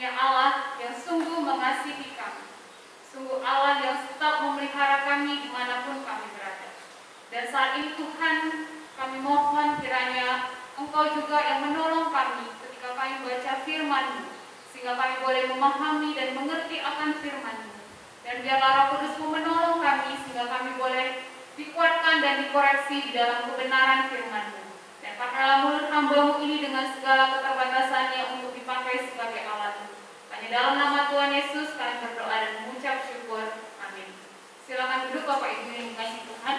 satu-satunya Allah yang sungguh mengasihi kami. Sungguh Allah yang tetap memelihara kami dimanapun kami berada. Dan saat ini Tuhan, kami mohon kiranya Engkau juga yang menolong kami ketika kami baca firman-Mu, sehingga kami boleh memahami dan mengerti akan firman-Mu. Dan biarlah Roh Kudus-Mu menolong kami sehingga kami boleh dikuatkan dan dikoreksi di dalam kebenaran firman-Mu. Dan pakailah mulut hamba-Mu ini dengan segala keterbatasannya untuk dipakai sebagai alat-Mu. Hanya dalam nama Tuhan Yesus kami berdoa dan mengucap syukur. Amin. Silakan duduk Bapak Ibu yang dikasihi Tuhan.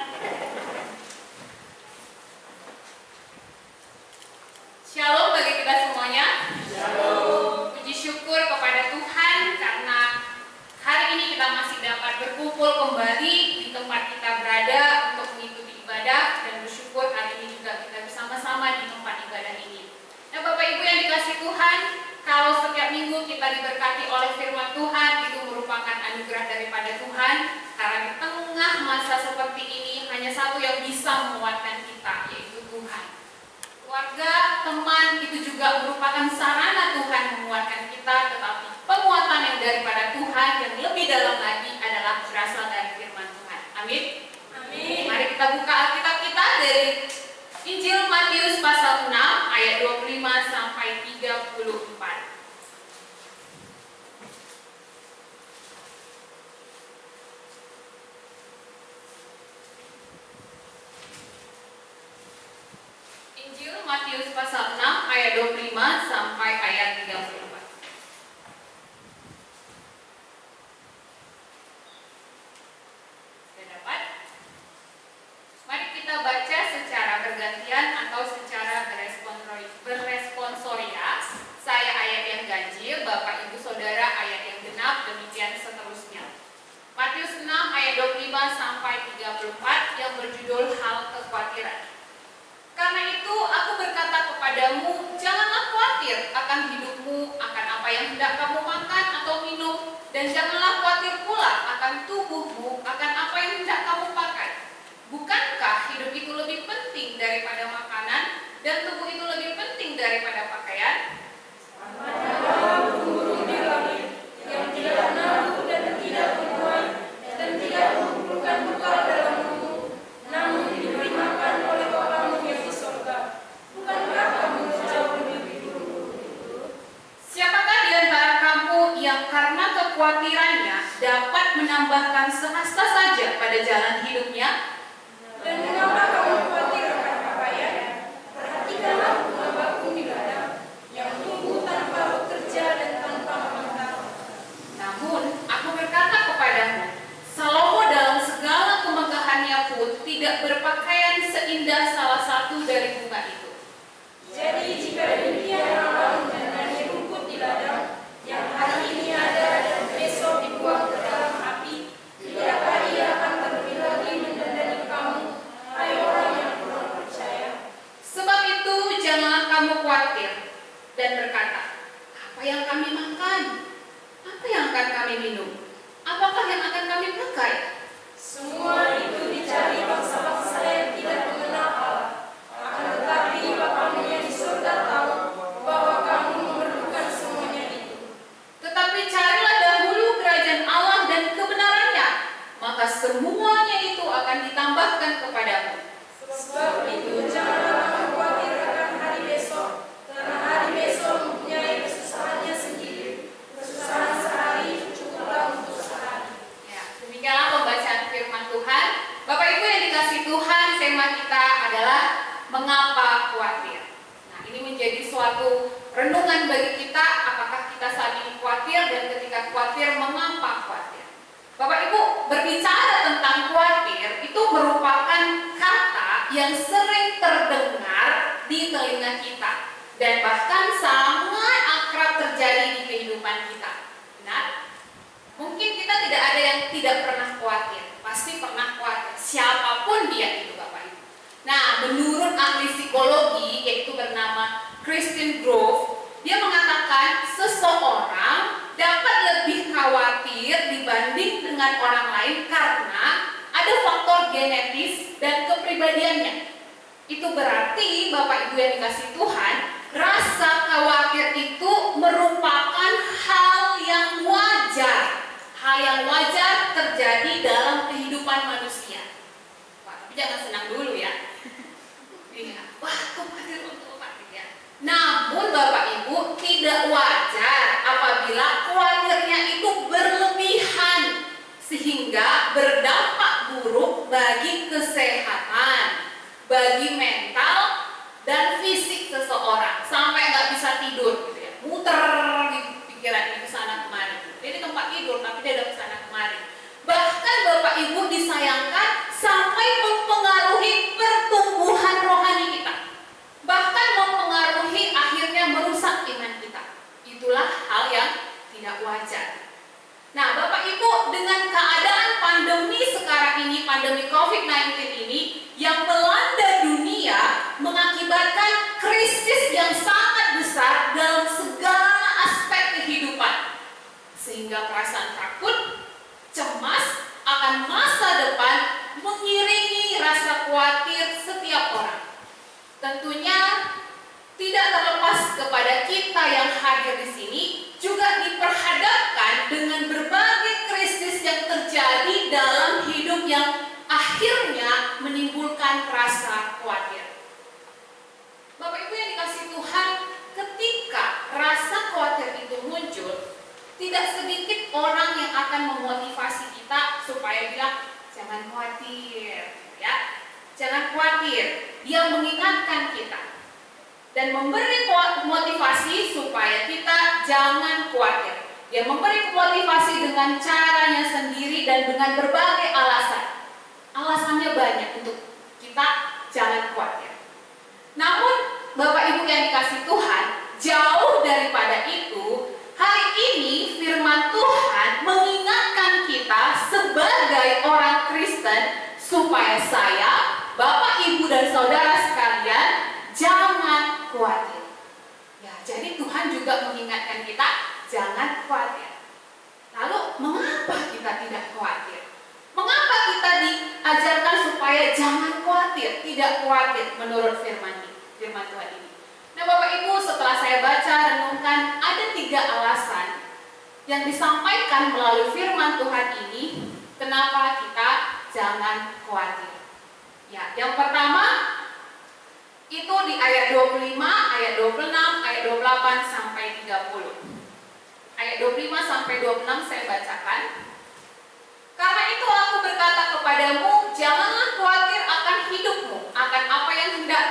Shalom bagi kita semuanya. Shalom. Puji syukur kepada Tuhan karena hari ini kita masih dapat berkumpul kembali di tempat kita berada untuk mengikuti ibadah, dan bersyukur hari ini juga kita bersama-sama di tempat ibadah ini. Nah Bapak Ibu yang dikasihi Tuhan, kalau setiap minggu kita diberkati oleh firman Tuhan, itu merupakan anugerah daripada Tuhan, karena di tengah masa seperti ini hanya satu yang bisa menguatkan kita, yaitu Tuhan. Keluarga, teman, itu juga merupakan sarana Tuhan menguatkan kita, tetapi penguatan yang daripada Tuhan yang lebih dalam lagi adalah berasal dari firman Tuhan. Amin. Amin. Mari kita buka Alkitab kita dari Injil Matius pasal 6 ayat 25 sampai 34. Injil Matius pasal 6 ayat 25 sampai ayat 34. Sudah dapat? Mari kita baca secara bergantian atau secara beresponsoria. Saya ayat yang ganjil, Bapak Ibu Saudara ayat yang genap, demikian seterusnya. Matius 6 ayat 25 sampai 34 yang berjudul hal kekhawatiran. Karena itu aku berkata kepadamu, janganlah khawatir akan hidupmu, akan apa yang hendak kamu makan atau minum, dan janganlah khawatir pula akan tubuhmu, akan apa yang hendak kamu pakai. Bukankah hidup itu lebih penting daripada makanan, dan tubuh itu lebih penting daripada pakaian? Burung di langit yang tidak nabung dan tidak menuai, dan tidak mengumpulkan bekal dalam rumah, namun diberi makan oleh Bapamu yang di surga. Bukankah kamu jauh lebih buruk? Siapakah di antara kamu yang karena kekhawatirannya dapat menambahkan sehasta saja pada jalan hidupnya? Dan mengapa kamu khawatir akan pakaian? Perhatikanlah bunga bakung di ladang, yang tumbuh tanpa bekerja dan tanpa meminta. Namun aku berkata kepadamu, Salomo dalam segala kemegahannya pun tidak berpakaian seindah salah satu dari bunga itu. Jadi jika demikian Allah mendanai rumput di ladang, yang hari ini ada dan besok dibuang ke dalam api, tidakkah Ia akan terlebih lagi mendandani kamu, hai orang yang kurang percaya? Sebab itu janganlah kamu khawatir dan berkata, apa yang kami makan? Apa yang akan kami minum? Apakah yang akan kami pakai? Semua itu dicari bangsa-bangsa yang tidak mengenal Allah. Akan tetapi Bapamu yang di surga tahu bahwa kamu memerlukan semuanya itu. Tetapi carilah dahulu kerajaan Allah dan kebenarannya, maka semuanya itu akan ditambahkan kepadamu. Sebab itu janganlah kamu khawatir akan hari besok, karena hari besok mempunyai kesusahannya sendiri. Kesusahan sehari cukuplah untuk sehari. Ya, demikianlah pembacaan firman Tuhan. Bapak Ibu yang dikasihi Tuhan, tema kita adalah mengapa khawatir. Nah, ini menjadi suatu renungan bagi kita, apakah kita saat ini khawatir, dan ketika khawatir, mengapa khawatir. Bapak Ibu, berbicara tentang khawatir itu merupakan kata yang sering terdengar di telinga kita, dan bahkan sangat akrab terjadi di kehidupan kita. Benar? Mungkin kita tidak ada yang tidak pernah khawatir, pasti pernah khawatir, siapapun dia itu Bapak Ibu. Nah, menurut ahli psikologi yaitu bernama Christine Grove, dia mengatakan seseorang dapat lebih khawatir dibanding dengan orang lain karena ada faktor genetis dan kepribadiannya. Itu berarti Bapak Ibu yang dikasihi Tuhan, rasa khawatir itu merupakan hal bagi mental dan fisik seseorang sampai nggak bisa tidur gitu ya, muter di pikiran ini kesana kemari. Dia di tempat tidur tapi dia udah kesana kemari. Bahkan Bapak Ibu disayangkan sampai mempengaruhi pertumbuhan rohani kita, bahkan mempengaruhi akhirnya merusak iman kita. Itulah hal yang tidak wajar. Nah Bapak Ibu, dengan keadaan pandemi sekarang ini, pandemi COVID-19 ini yang melanda dunia mengakibatkan krisis yang sangat besar dalam segala aspek kehidupan, sehingga perasaan takut, cemas akan masa depan mengiringi rasa khawatir setiap orang. Tentunya tidak terlepas kepada kita yang hadir di sini juga diperhadapkan dengan berbagai krisis yang terjadi dalam hidup yang akhirnya menimbulkan rasa khawatir. Bapak Ibu yang dikasihi Tuhan, ketika rasa khawatir itu muncul, tidak sedikit orang yang akan memotivasi kita supaya bilang jangan khawatir, ya, jangan khawatir. Dia mengingatkan kita dan memberi motivasi supaya kita jangan khawatir. Dia memberi motivasi dengan caranya sendiri dan dengan berbagai alasan. Alasannya banyak untuk kita jangan khawatir. Namun Bapak Ibu yang dikasihi Tuhan, jauh daripada itu, hari ini firman Tuhan mengingatkan kita sebagai orang Kristen supaya saya, Bapak Ibu dan saudara sekalian, jangan khawatir. Ya, jadi Tuhan juga mengingatkan kita jangan khawatir. Lalu mengapa kita tidak khawatir? Mengapa kita diajarkan supaya jangan khawatir, tidak khawatir menurut firman Tuhan ini? Nah Bapak Ibu, setelah saya baca renungkan, ada 3 alasan yang disampaikan melalui firman Tuhan ini kenapa kita jangan khawatir. Ya, yang pertama itu di ayat 25, ayat 26, ayat 28 sampai 30. Ayat 25 sampai 26 saya bacakan. Karena itu aku berkata kepadamu, janganlah khawatir akan hidupmu, akan apa yang hendak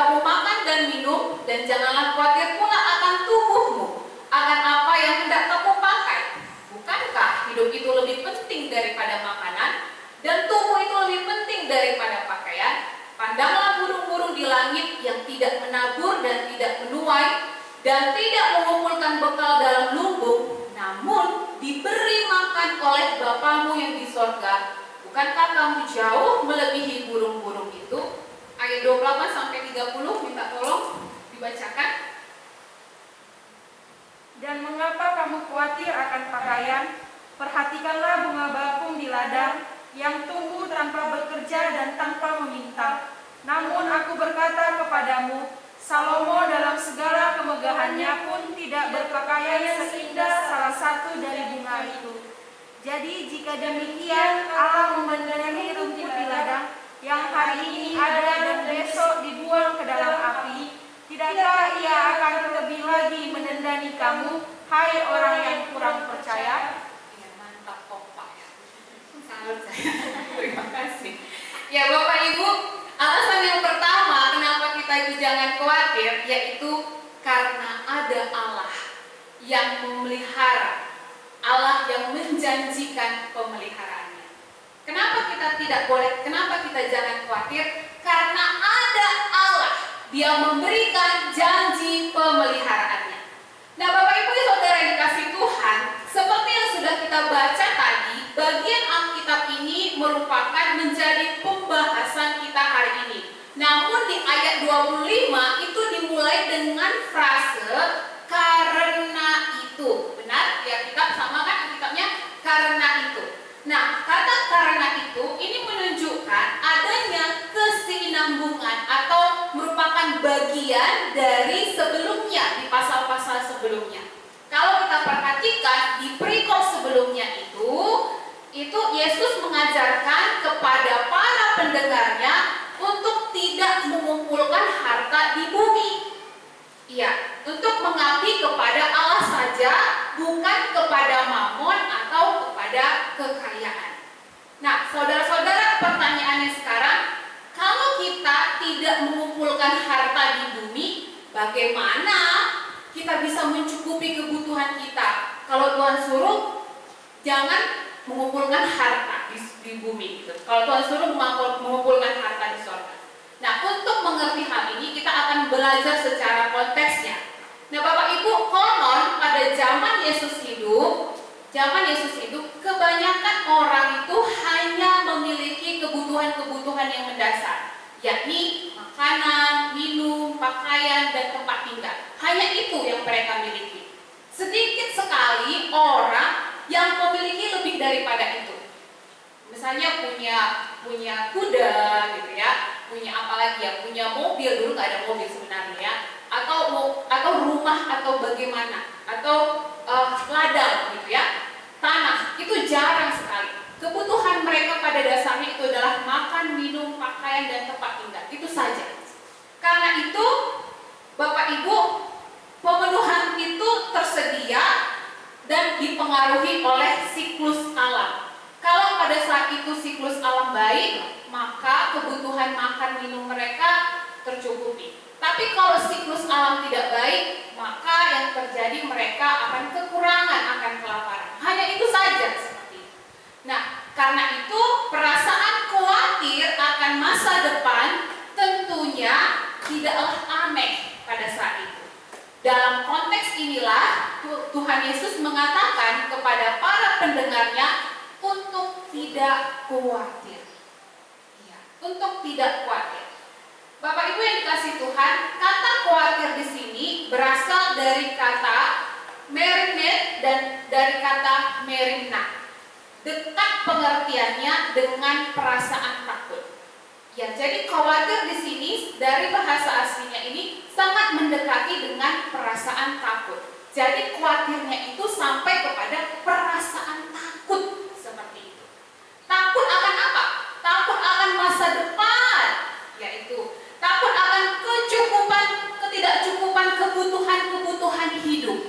kamu makan dan minum, dan janganlah khawatir pula akan tubuhmu, akan apa yang hendak kamu pakai. Bukankah hidup itu lebih penting daripada makanan, dan tubuh itu lebih penting daripada pakaian? Pandanglah burung-burung di langit yang tidak menabur dan tidak menuai, dan tidak mengumpulkan bekal dalam lumbung, namun diberi makan oleh Bapamu yang di sorga. Bukankah kamu jauh melebihi burung-burung itu? Ayat 28 sampai 30, minta tolong dibacakan. Dan mengapa kamu khawatir akan pakaian? Perhatikanlah bunga bakung di ladang yang tumbuh tanpa bekerja dan tanpa meminta. Namun aku berkata kepadamu, Salomo dalam segala kemegahannya pun tidak berpakaian seindah salah satu dari bunga itu. Jadi jika demikian Allah memendeni rumput di ladang yang hari ini ada dan besok dibuang ke dalam api, tidakkah Ia akan lebih lagi menendani kamu, hai orang yang kurang percaya? Ya, mantap kompak ya. Salut saya. Terima kasih. Ya Bapak Ibu, alasan yang pertama kenapa kita itu jangan khawatir, yaitu karena ada Allah yang memelihara, Allah yang menjanjikan pemeliharaannya. Kenapa kita tidak boleh, kenapa kita jangan khawatir? Karena ada Allah, Dia memberikan janji pemeliharaannya. Nah Bapak Ibu saudara yang dikasihi Tuhan, seperti yang sudah kita baca tadi, bagian Alkitab ini merupakan menjadi pembahasan kita hari ini. Namun di ayat 25 itu dimulai dengan frase karena itu. Benar? Ya, kita sama kan Alkitabnya karena itu. Nah, kata karena itu ini menunjukkan adanya kesinambungan atau merupakan bagian dari sebelumnya di pasal-pasal sebelumnya. Kalau kita perhatikan di perikop sebelumnya itu Yesus mengajarkan kepada para pendengarnya untuk tidak mengumpulkan harta di bumi. Iya, untuk mengabdi kepada Allah saja, bukan kepada mamon atau kepada kekayaan. Nah, saudara-saudara, pertanyaannya sekarang, kalau kita tidak mengumpulkan harta di bumi, bagaimana kita bisa mencukupi kebutuhan kita? Kalau Tuhan suruh, jangan mengumpulkan harta di bumi gitu. Kalau Tuhan suruh mengumpulkan harta di sorga. Nah, untuk mengerti hal ini kita akan belajar secara konteksnya. Nah, Bapak Ibu, konon pada zaman Yesus hidup, kebanyakan orang itu hanya memiliki kebutuhan-kebutuhan yang mendasar, yakni makanan, minum, pakaian, dan tempat tinggal. Hanya itu yang mereka miliki. Sedikit sekali orang yang memiliki lebih daripada itu. Misalnya punya kuda gitu ya, punya apa lagi ya, punya mobil, dulu nggak ada mobil sebenarnya ya, atau rumah atau bagaimana, atau ladang gitu ya, tanah, itu jarang sekali. Kebutuhan mereka pada dasarnya itu adalah makan, minum, pakaian, dan tempat tinggal, itu saja. Karena itu Bapak Ibu, pemenuhan itu tersedia dan dipengaruhi oleh siklus alam. Kalau pada saat itu siklus alam baik, maka kebutuhan makan minum mereka tercukupi. Tapi kalau siklus alam tidak baik, maka yang terjadi mereka akan kekurangan, akan kelaparan. Hanya itu saja seperti itu. Nah, karena itu perasaan khawatir akan masa depan tentunya tidaklah aneh pada saat itu. Dalam konteks inilah Tuhan Yesus mengatakan kepada para pendengarnya untuk tidak khawatir. Ya, untuk tidak khawatir. Bapak Ibu yang dikasihi Tuhan, kata khawatir di sini berasal dari kata merinet dan dari kata merimna. Dekat pengertiannya dengan perasaan takut. Ya, jadi khawatir di sini dari bahasa aslinya ini sangat mendekati dengan perasaan takut. Jadi khawatirnya itu sampai kepada perasaan takut seperti itu. Takut akan apa? Takut akan masa depan, yaitu takut akan ketidakcukupan kebutuhan hidup.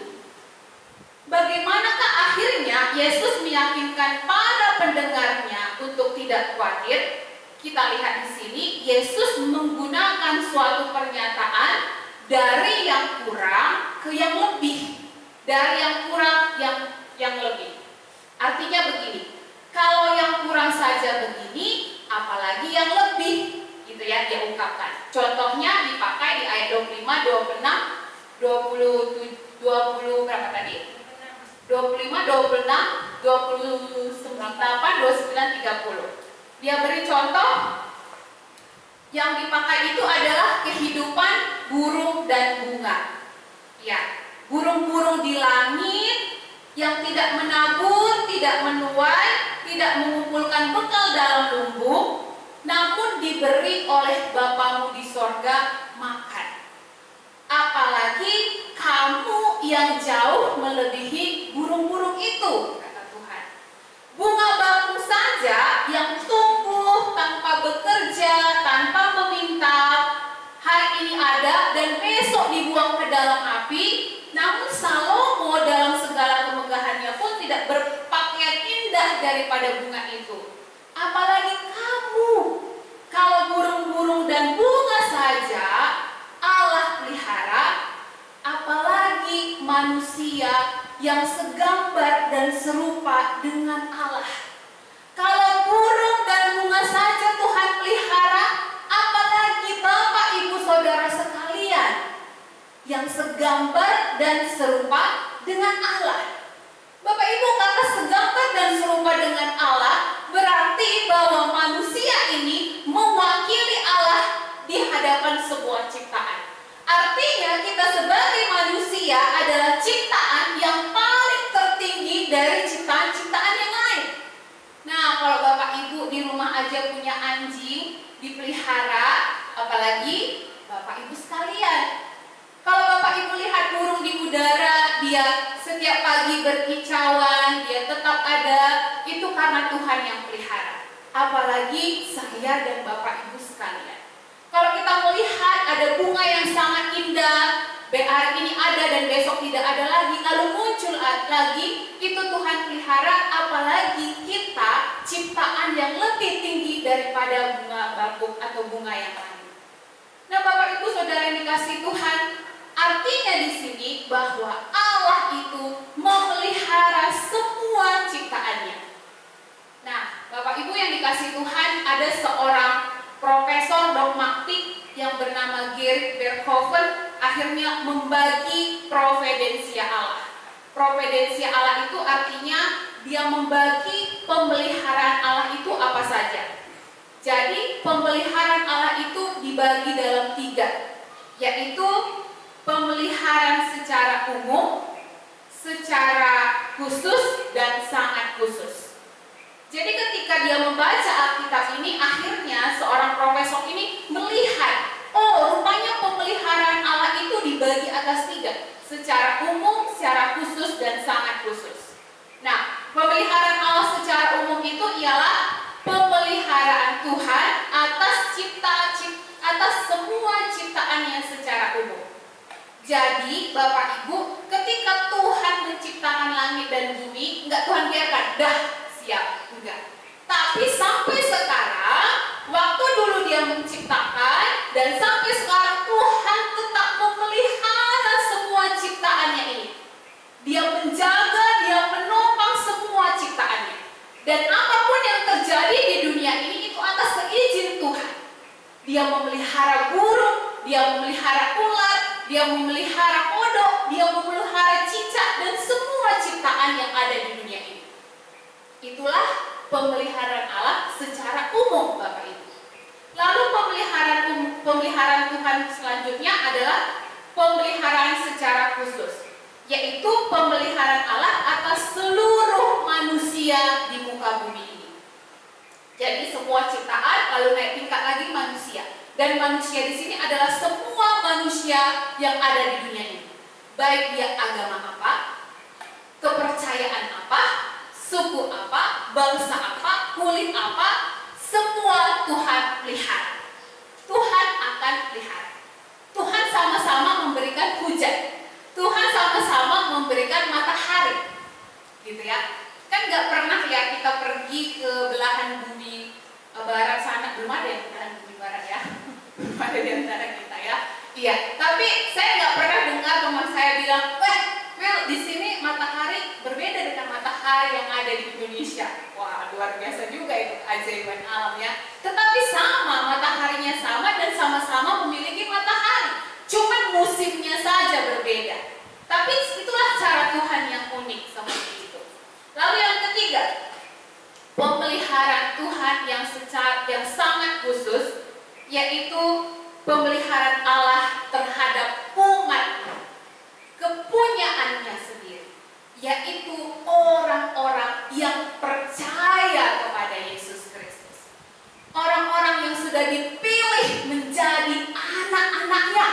Bagaimanakah akhirnya Yesus meyakinkan para pendengarnya untuk tidak khawatir? Kita lihat di sini, Yesus menggunakan suatu pernyataan dari yang kurang ke yang lebih, dari yang kurang yang lebih. Artinya begini, kalau yang kurang saja begini, apalagi yang lebih, gitu ya dia ungkapkan. Contohnya dipakai di ayat 25, 26, 20 berapa tadi? 25, 26, 28, 29, 30. Dia beri contoh, yang dipakai itu adalah kehidupan burung dan bunga. Ya, burung-burung di langit yang tidak menabur, tidak menuai, tidak mengumpulkan bekal dalam lumbung, namun diberi oleh Bapamu di sorga makan. Apalagi kamu yang jauh melebihi burung-burung itu, kata Tuhan. Bunga bakung saja yang tumbuh tanpa bekerja, tanpa meminta, hari ini ada dan besok dibuang ke dalam api, namun Salomo dalam segala kemegahannya pun tidak berpakaian indah daripada bunga itu. Apalagi kamu, kalau burung-burung dan bunga saja Allah pelihara, apalagi manusia yang segambar dan serupa dengan Allah. Kalau burung dan bunga saja Tuhan pelihara, apalagi Bapak Ibu Saudara sekalian yang segambar dan serupa dengan Allah. Bapak Ibu, kata segambar dan serupa dengan Allah berarti bahwa manusia ini mewakili Allah di hadapan sebuah ciptaan. Artinya kita sebagai manusia adalah ciptaan yang paling tertinggi dari ciptaan-ciptaan yang lain. Nah, kalau Bapak Ibu di rumah aja punya anjing dipelihara, apalagi Bapak Ibu sekalian. Kalau Bapak Ibu lihat burung di udara, dia setiap pagi berkicauan, dia tetap ada, itu karena Tuhan yang pelihara. Apalagi saya dan Bapak Ibu sekalian. Kalau kita melihat ada bunga yang sangat indah, berarti hari ini ada dan besok tidak ada lagi, lalu muncul lagi, itu Tuhan pelihara. Apalagi kita ciptaan yang lebih tinggi daripada bunga bakung atau bunga yang lain. Nah, Bapak Ibu Saudara yang dikasihi Tuhan, artinya di sini bahwa Allah itu memelihara semua ciptaannya. Nah, Bapak Ibu yang dikasihi Tuhan, ada seorang profesor dogmatik yang bernama Gerrit Berghoven akhirnya membagi providensia Allah. Providensia Allah itu artinya dia membagi pemeliharaan Allah itu apa saja. Jadi pemeliharaan Allah itu dibagi dalam 3, yaitu pemeliharaan secara umum, secara khusus, dan sangat khusus. Jadi ketika dia membaca Alkitab ini, akhirnya seorang profesor ini melihat, oh rupanya pemeliharaan Allah itu dibagi atas 3, secara umum, secara khusus, dan sangat khusus. Nah, pemeliharaan Allah secara umum itu ialah pemeliharaan Tuhan atas semua ciptaannya secara umum. Jadi Bapak Ibu, ketika Tuhan menciptakan langit dan bumi, enggak Tuhan biarkan, dah siap, enggak. Tapi sampai sekarang, waktu dulu dia menciptakan dan sampai sekarang Tuhan tetap memelihara semua ciptaannya ini. Dia menjaga, dia menopang semua ciptaannya. Dan apapun yang terjadi di dunia ini itu atas seizin Tuhan. Dia memelihara burung, dia memelihara ular, dia memelihara kodok, dia memelihara cicak, dan semua ciptaan yang ada di dunia ini. Itulah pemeliharaan Allah secara umum, Bapak Ibu. Lalu pemeliharaan Tuhan selanjutnya adalah pemeliharaan secara khusus, yaitu pemeliharaan Allah atas seluruh manusia di muka bumi ini. Jadi semua ciptaan, lalu naik tingkat lagi manusia. Dan manusia di sini adalah semua manusia yang ada di dunia ini. Baik dia agama apa, kepercayaan apa, suku apa, bangsa apa, kulit apa, semua Tuhan pelihara. Tuhan akan pelihara. Tuhan sama-sama memberikan hujan. Tuhan sama-sama memberikan matahari, gitu ya. Kan nggak pernah ya kita pergi ke belahan bumi barat sana, belum ada yang belahan bumi barat ya, belum ada di antara kita ya. Iya, tapi saya nggak pernah dengar teman saya bilang, Mel, di sini matahari berbeda dengan matahari yang ada di Indonesia. Wah, luar biasa juga itu keajaiban alam ya. Tetapi sama, mataharinya sama dan sama-sama memiliki matahari. Cuman musimnya saja berbeda. Tapi itulah cara Tuhan yang unik seperti itu. Lalu yang ketiga, pemeliharaan Tuhan yang sangat khusus, yaitu pemeliharaan Allah terhadap umat, kepunyaannya sendiri, yaitu orang-orang yang percaya kepada Yesus Kristus. Orang-orang yang sudah dipilih menjadi anak-anaknya.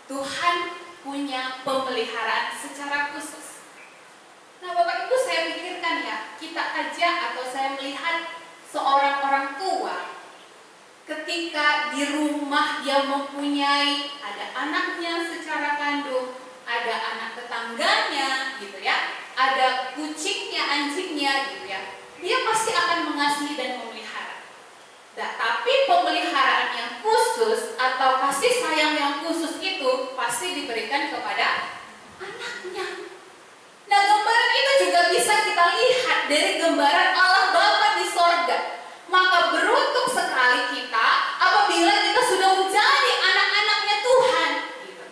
Tuhan punya pemeliharaan secara khusus. Nah, Bapak Ibu, saya pikirkan ya, kita aja atau saya melihat seorang orang tua ketika di rumah dia mempunyai ada anaknya secara kandung, ada anak tetangganya gitu ya, ada kucingnya, anjingnya gitu ya. Dia pasti akan mengasihi dan memelihara. Nah, tapi pemeliharaan yang khusus atau kasih sayang yang khusus itu pasti diberikan kepada anaknya. Nah, gambaran itu juga bisa kita lihat dari gambaran Allah Bapa di sorga. Maka beruntung sekali kita apabila kita sudah menjadi anak-anaknya Tuhan, gitu.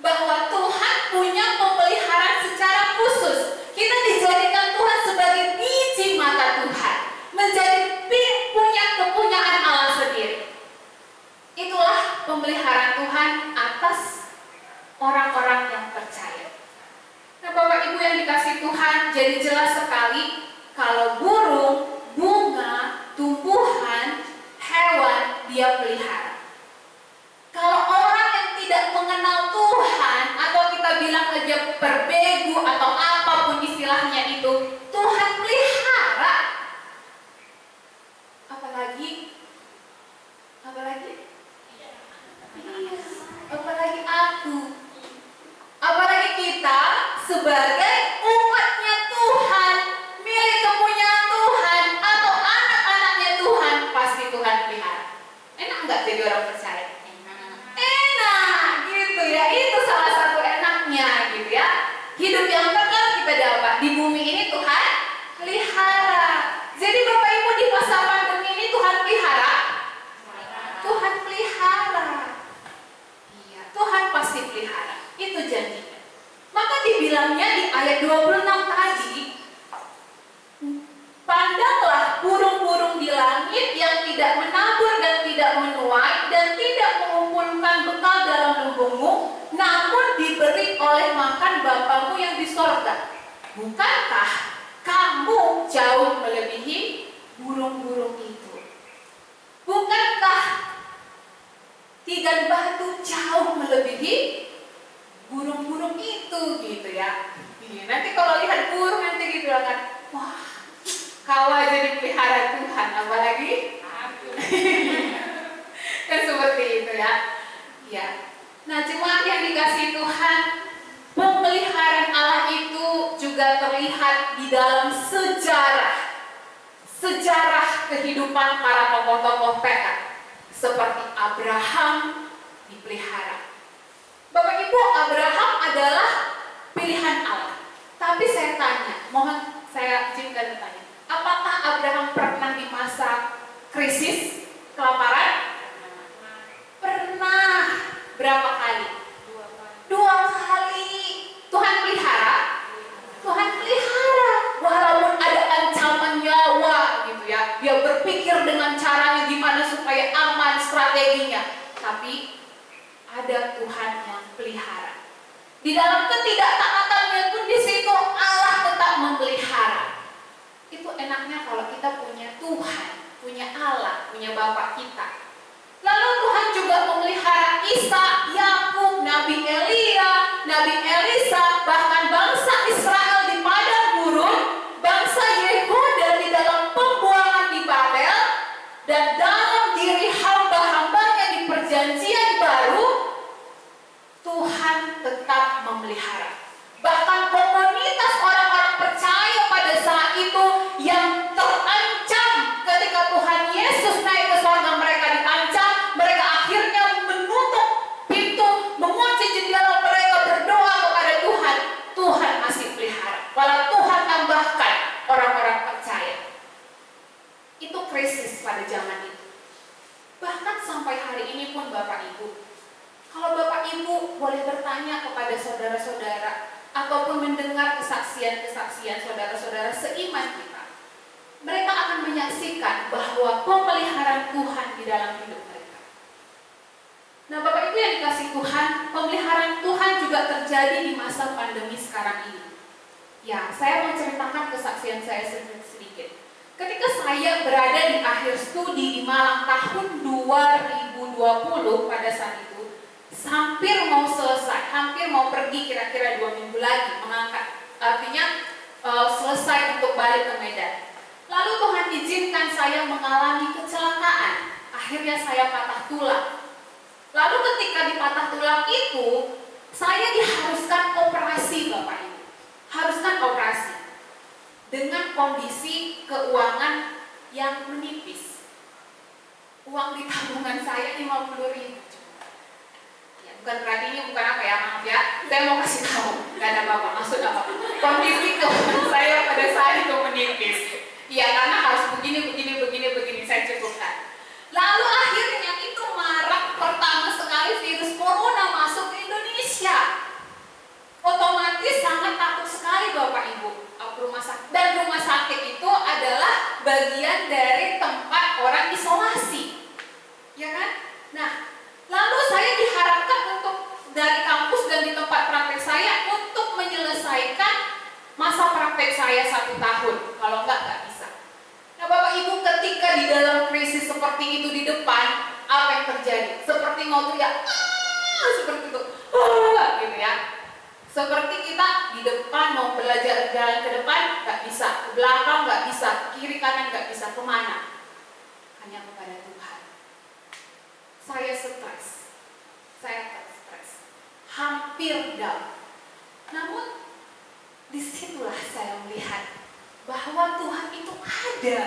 Bahwa Tuhan punya pemeliharaan secara khusus. Kita dijadikan Tuhan sebagai biji mata Tuhan, menjadi punya kepunyaan Allah sendiri. Itulah pemeliharaan Tuhan atas orang-orang yang percaya. Nah, Bapak Ibu yang dikasih Tuhan, jadi jelas sekali kalau burung, bunga, tumbuhan, hewan dia pelihara. Kalau orang yang tidak mengenal Tuhan atau kita bilang aja berbegu atau apapun istilahnya itu, Tuhan pelihara. Apalagi iya, apalagi aku. bilangnya di ayat 26 tadi, pandanglah burung-burung di langit yang tidak menabur dan tidak menuai dan tidak mengumpulkan bekal dalam lumbungmu, namun diberi oleh makan Bapamu yang di sorga. Bukankah kamu jauh melebihi burung-burung itu? Bukankah tigan batu jauh melebihi burung-burung itu, gitu ya? Nanti kalau lihat burung nanti gitu kan, wah, kau aja dipelihara Tuhan, apalagi aku. Kan seperti itu ya. Ya. Nah, jemaat yang dikasihi Tuhan, pemeliharaan Allah itu juga terlihat di dalam sejarah kehidupan para tokoh-tokoh PK, seperti Abraham dipelihara. Bapak Ibu, Abraham adalah pilihan Allah. Tapi saya tanya, mohon saya izinkan bertanya, apakah Abraham pernah di masa krisis, kelaparan? Pernah. Berapa kali? 2 kali. Tuhan pelihara? Tuhan pelihara. Walaupun ada ancaman nyawa gitu ya, dia berpikir dengan caranya gimana supaya aman strateginya. Tapi ada Tuhan yang pelihara. Di dalam ketidaktaatannya pun di situ Allah tetap memelihara. Itu enaknya kalau kita punya Tuhan, punya Allah, punya Bapa kita. Lalu Tuhan juga memelihara Isa, Yakub, Nabi Elia, Nabi Elisa, bahkan bangsa Israel di padang gurun, bangsa Yehuda di dalam pembuangan di Babel, dan dalam diri hamba-hambanya di perjanjian baru, Tuhan tetap memelihara. Bahkan komunitas orang-orang percaya pada saat itu yang terancam ketika Tuhan Yesus naik ke surga, mereka diancam, mereka akhirnya menutup pintu, mengunci jendela, mereka berdoa kepada Tuhan. Tuhan masih pelihara. Walau Tuhan tambahkan orang-orang percaya. Itu krisis pada zaman itu. Bahkan sampai hari ini pun Bapak Ibu, kalau Bapak Ibu boleh bertanya kepada saudara-saudara ataupun mendengar kesaksian-kesaksian saudara-saudara seiman kita, mereka akan menyaksikan bahwa pemeliharaan Tuhan di dalam hidup mereka. Nah, Bapak Ibu yang dikasih Tuhan, pemeliharaan Tuhan juga terjadi di masa pandemi sekarang ini. Ya, saya mau ceritakan kesaksian saya sedikit. Ketika saya berada di akhir studi di Malang tahun 2020 pada saat itu, hampir mau selesai, hampir mau pergi kira-kira 2 minggu lagi mengangkat, artinya selesai untuk balik ke Medan. Lalu Tuhan izinkan saya mengalami kecelakaan, akhirnya saya patah tulang. Lalu ketika dipatah tulang itu, saya diharuskan operasi Bapak Ibu, haruskan operasi dengan kondisi keuangan yang menipis. Uang di tabungan saya 50.000. Bukan berarti ini bukan apa ya, maaf ya, saya mau kasih tahu, gak ada apa-apa, maksud apa, kondisi keuangan saya pada saat itu menipis. Iya, karena harus begini, saya cukupkan. Lalu akhirnya itu marak pertama sekali virus corona masuk ke Indonesia. Otomatis sangat takut sekali Bapak Ibu, rumah sakit. Dan rumah sakit itu adalah bagian dari tempat orang isolasi, ya kan? Nah, lalu saya diharapkan untuk dari kampus dan di tempat praktek saya untuk menyelesaikan masa praktek saya 1 tahun. Kalau enggak bisa. Nah, Bapak Ibu, ketika di dalam krisis seperti itu di depan, apa yang terjadi? Seperti mau teriak, seperti itu, gitu ya. Seperti kita di depan mau belajar jalan ke depan, nggak bisa, ke belakang nggak bisa, ke kiri kanan nggak bisa, kemana? Hanya kepada Tuhan. Saya stres, hampir down. Namun disitulah saya melihat bahwa Tuhan itu ada.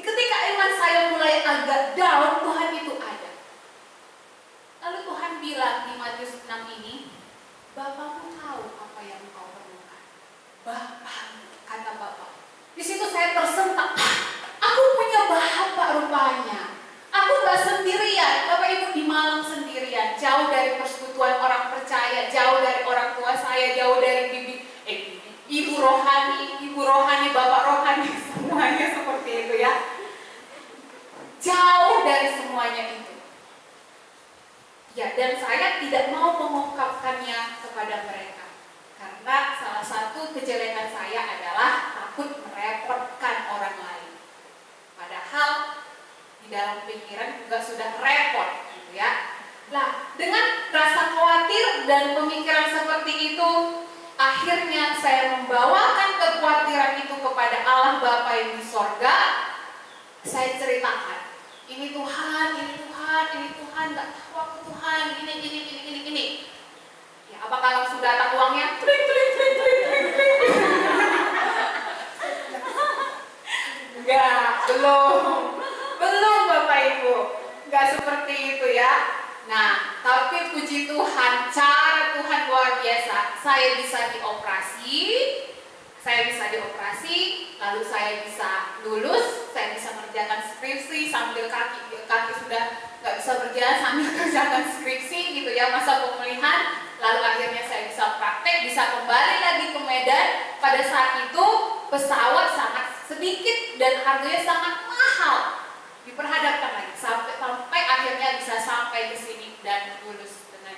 Ketika iman saya mulai agak down, Tuhan itu ada. Lalu Tuhan bilang di Matius 6 ini, Bapamu tahu apa yang engkau perlukan. Bapamu, kata Bapak. Di situ saya tersentak. Aku punya Bapak rupanya. Aku gak sendirian. Bapak Ibu di Malang sendirian, jauh dari persekutuan orang percaya, jauh dari orang tua saya, jauh dari bibi rohani, ibu rohani, bapak rohani, semuanya seperti itu ya. Jauh dari semuanya itu. Ya, dan saya tidak mau mengungkapkannya kepada mereka. Karena salah satu kejelekan saya adalah takut merepotkan orang lain. Padahal di dalam pikiran juga sudah repot gitu ya. Nah, dengan rasa khawatir dan pemikiran seperti itu, akhirnya saya membawakan kekhawatiran itu kepada Allah Bapa yang di sorga. Saya ceritakan, ini Tuhan, gak tahu aku Tuhan, ini. Ya, apakah langsung datang uangnya? Tring. Enggak, belum Bapak Ibu, enggak seperti itu ya. Nah, tapi puji Tuhan, cara Tuhan luar biasa. Saya bisa dioperasi, lalu saya bisa lulus, saya bisa mengerjakan skripsi sambil kaki sudah nggak bisa berjalan sambil kerjakan skripsi gitu ya, masa pemulihan. Lalu akhirnya saya bisa praktek, bisa kembali lagi ke Medan. Pada saat itu pesawat sangat sedikit dan harganya sangat mahal. Diperhadapkan lagi sampai akhirnya bisa sampai ke sini dan lulus dengan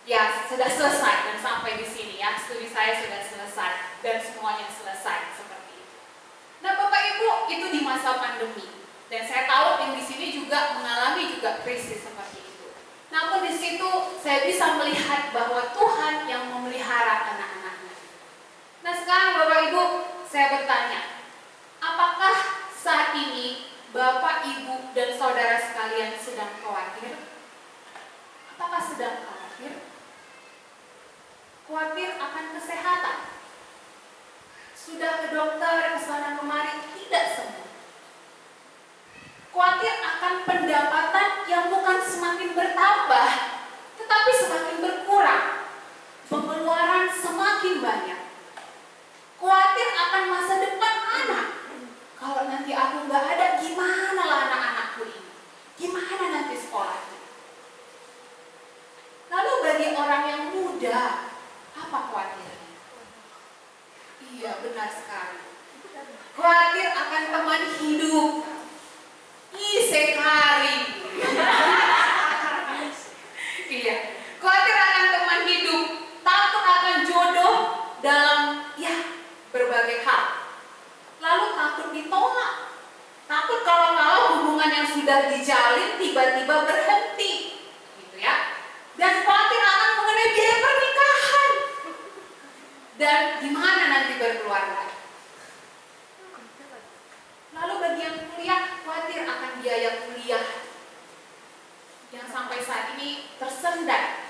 ya sudah selesai dan sampai di sini ya, studi saya sudah selesai dan semuanya selesai seperti itu. Nah Bapak Ibu, itu di masa pandemi dan saya tahu yang di sini juga mengalami juga krisis seperti itu. Namun di situ saya bisa melihat bahwa Tuhan yang memelihara anak-anaknya. Nah sekarang Bapak Ibu, saya bertanya, apakah saat ini Bapak, Ibu, dan saudara sekalian sedang khawatir? Apakah sedang khawatir? Khawatir akan kesehatan? Sudah ke dokter, ke sana kemari? Tidak semua. Khawatir akan pendapatan yang bukan semakin bertambah, tetapi semakin berkurang. Pengeluaran semakin banyak. Khawatir akan masa depan anak. Kalau nanti aku nggak ada, gimana lah anak-anakku ini? Gimana nanti sekolahnya? Lalu bagi orang yang muda, apa khawatirnya? Iya, benar sekali. Khawatir akan teman hidup. Sekali. Iya, khawatir akan teman hidup. Takut akan jodoh dalam berbagai hal. Lalu takut ditolak, takut kalau hubungan yang sudah dijalin tiba-tiba berhenti, gitu ya. Dan khawatir akan mengenai biaya pernikahan dan gimana nanti berkeluarga. Lalu bagi yang kuliah, khawatir akan biaya kuliah yang sampai saat ini tersendat.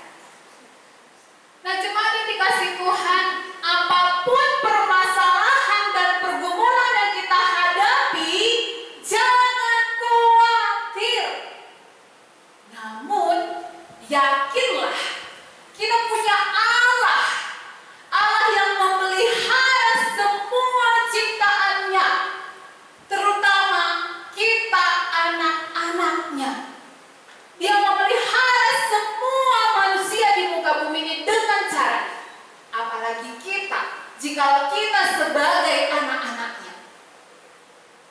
Nah, jemaat yang dikasih Tuhan, apapun permasalahan dan pergumulan yang kita hadapi, jangan khawatir. Namun, yakinlah kita punya Allah yang memelihara semua ciptaannya, terutama kita anak-anaknya. Dia memelihara semua manusia di muka bumi ini dengan cara, apalagi kita, jikalau kita sebagai anak-anaknya.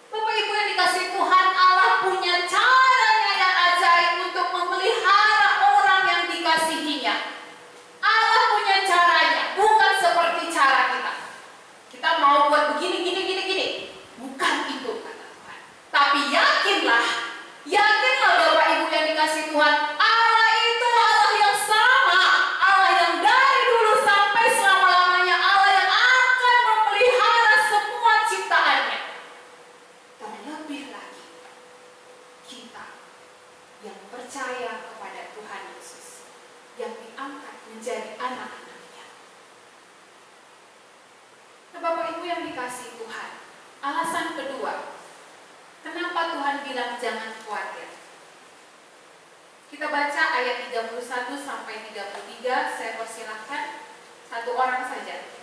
Bapak Ibu yang dikasih Tuhan, Allah punya caranya yang ajaib untuk memelihara orang yang dikasihinya. Allah punya caranya, bukan seperti cara kita. Kita mau buat begini, gini. Bukan itu kata Tuhan. Tapi yakinlah Bapak Ibu yang dikasih Tuhan, Allah itu Allah yang sama, Allah yang dari dulu sampai selama-lamanya, Allah yang akan memelihara semua ciptaannya. Terlebih lagi kita yang percaya kepada Tuhan Yesus, yang diangkat menjadi anak-anaknya. Nah Bapak Ibu yang dikasih Tuhan, alasan kedua, kenapa Tuhan bilang jangan khawatir? Kita baca ayat 31 sampai 33, saya persilahkan satu orang saja.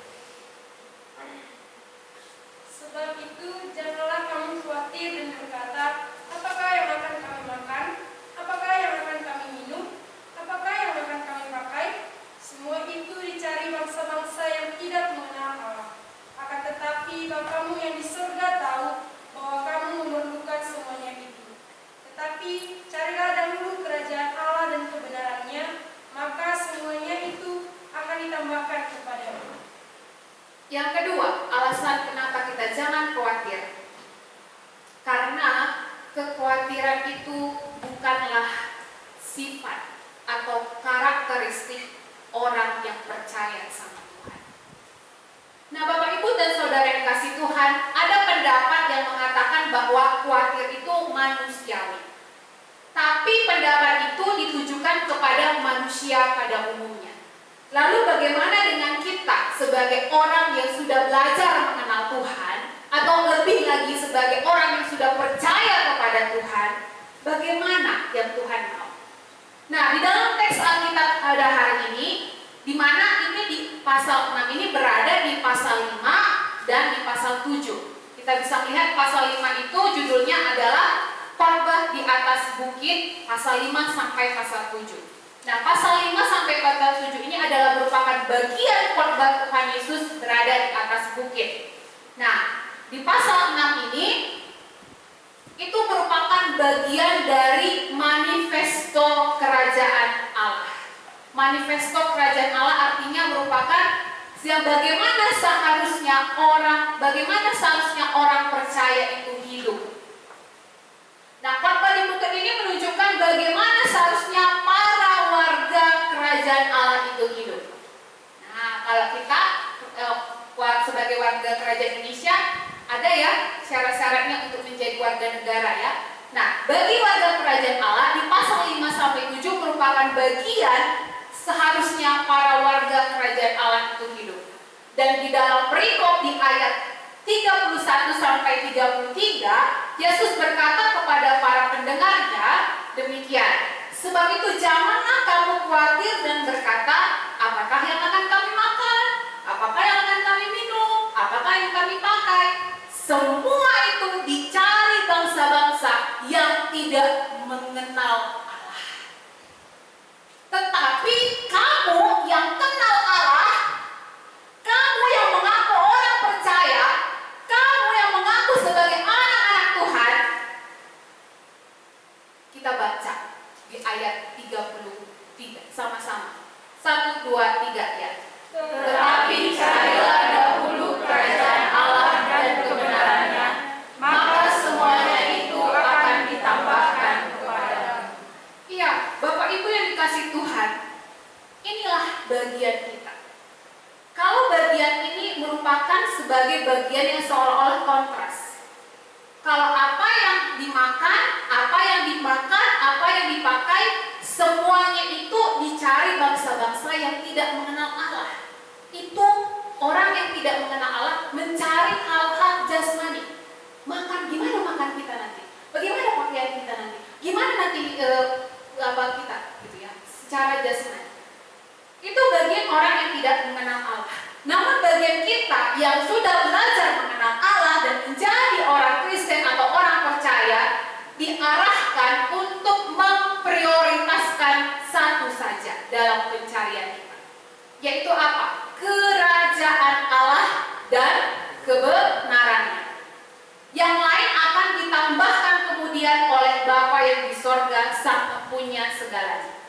Sebab itu janganlah kamu khawatir dan berkata, apakah yang akan kami makan? Apakah yang akan kami minum? Apakah yang akan kami pakai? Semua itu dicari bangsa-bangsa yang tidak mengenal Allah. Akan tetapi Bapamu yang di surga tahu bahwa kamu memerlukan semuanya itu. Tetapi carilah dahulu kerajaan Allah dan kebenarannya, maka semuanya itu akan ditambahkan kepadamu. Yang kedua, alasan kenapa kita jangan khawatir. Karena kekhawatiran itu bukanlah sifat atau karakteristik orang yang percaya sama Tuhan. Nah, Bapak Ibu dan Saudara yang kasih Tuhan, ada pendapat yang mengatakan bahwa khawatir itu manusiawi. Tapi pendapat itu ditujukan kepada manusia pada umumnya. Lalu bagaimana dengan kita sebagai orang yang sudah belajar mengenal Tuhan, atau lebih lagi sebagai orang yang sudah percaya kepada Tuhan? Bagaimana yang Tuhan mau? Nah, di dalam teks Alkitab pada hari ini, di mana ini di pasal 6 ini berada di pasal 5 dan di pasal 7. Kita bisa melihat pasal 5 itu judulnya adalah khotbah di atas bukit, pasal 5 sampai pasal 7. Nah, pasal 5 sampai pasal 7 ini adalah merupakan bagian khotbah Tuhan Yesus berada di atas bukit. Nah, di pasal 6 ini itu merupakan bagian dari manifesto kerajaan Allah. Manifesto kerajaan Allah artinya merupakan bagaimana seharusnya orang percaya itu hidup. Nah, khotbah di bukit ini menunjukkan bagaimana seharusnya para warga kerajaan Allah itu hidup. Nah, kalau kita sebagai warga kerajaan Indonesia, ada ya syarat-syaratnya untuk menjadi warga negara ya. Nah, bagi warga kerajaan Allah di pasal 5 sampai 7 merupakan bagian seharusnya para warga kerajaan Allah itu hidup. Dan di dalam perikop di ayat 31 sampai 33, Yesus berkata kepada para pendengarnya demikian, "Sebab itu janganlah kamu khawatir dan berkata, apakah yang akan kami makan? Apakah yang akan kami minum? Apakah yang kami pakai?" Semua itu dicari bangsa-bangsa yang tidak mengenal Allah. Tetapi kamu yang kenal Allah, kamu yang mengaku orang percaya, kamu yang mengaku sebagai anak-anak Tuhan, kita baca di ayat 33 sama-sama. 1, 2, 3 ya. Tetapi carilah dahulu kerajaan Allah dan kebenarannya, maka semuanya itu akan ditambahkan kepadamu. Iya, Bapak Ibu yang dikasih Tuhan, inilah bagian kita. Kalau bagian ini merupakan sebagai bagian yang seolah-olah kontras. Kalau apa yang dimakan, apa yang dipakai, semuanya itu dicari bangsa-bangsa yang tidak mengenal Allah. Itu orang yang tidak mengenal Allah mencari hal-hal jasmani. Gimana makan kita nanti? Bagaimana pakaian kita nanti? Gimana nanti kita gitu ya, secara jasmani. Itu bagian orang yang tidak mengenal Allah. Namun bagian kita yang sudah belajar mengenal Allah dan menjadi orang Kristen atau orang percaya diarahkan untuk memprioritaskan satu saja dalam pencarian kita. Yaitu apa? Kerajaan Allah dan kebenarannya. Yang lain akan ditambahkan kemudian oleh Bapa yang di sorga, Sang Punya segalanya.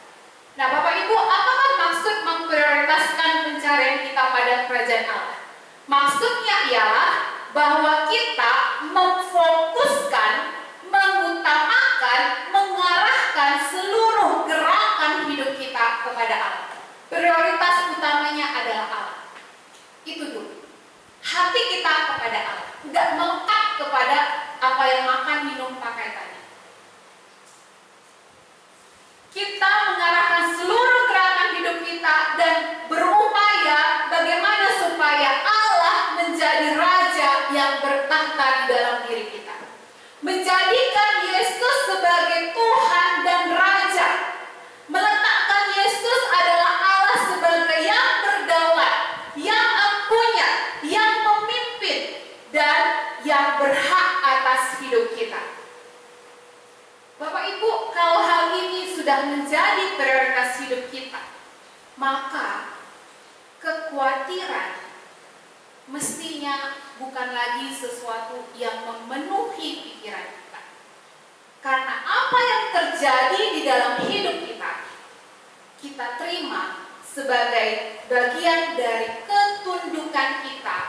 Nah, Bapak Ibu, apakah maksud memprioritaskan pencarian kita pada kerajaan Allah? Maksudnya ialah bahwa kita memfokuskan, mengutamakan, mengarahkan seluruh gerakan hidup kita kepada Allah. Prioritas utamanya adalah Allah. Itu dulu. Hati kita kepada Allah, tidak melekat kepada apa yang makan, minum, pakai tadi. Kita mengarahkan seluruh gerakan hidup kita dan berupaya bagaimana supaya Allah menjadi Raja yang bertahta di dalam diri kita. Menjadikan Yesus sebagai Tuhan dan Raja. Meletakkan Yesus adalah Allah sebagai yang berdaulat, yang empunya, yang memimpin, dan yang berhak atas hidup kita. Bapak Ibu, kalau hal ini sudah menjadi prioritas hidup kita, maka kekhawatiran mestinya bukan lagi sesuatu yang memenuhi pikiran kita. Karena apa yang terjadi di dalam hidup kita terima sebagai bagian dari ketundukan kita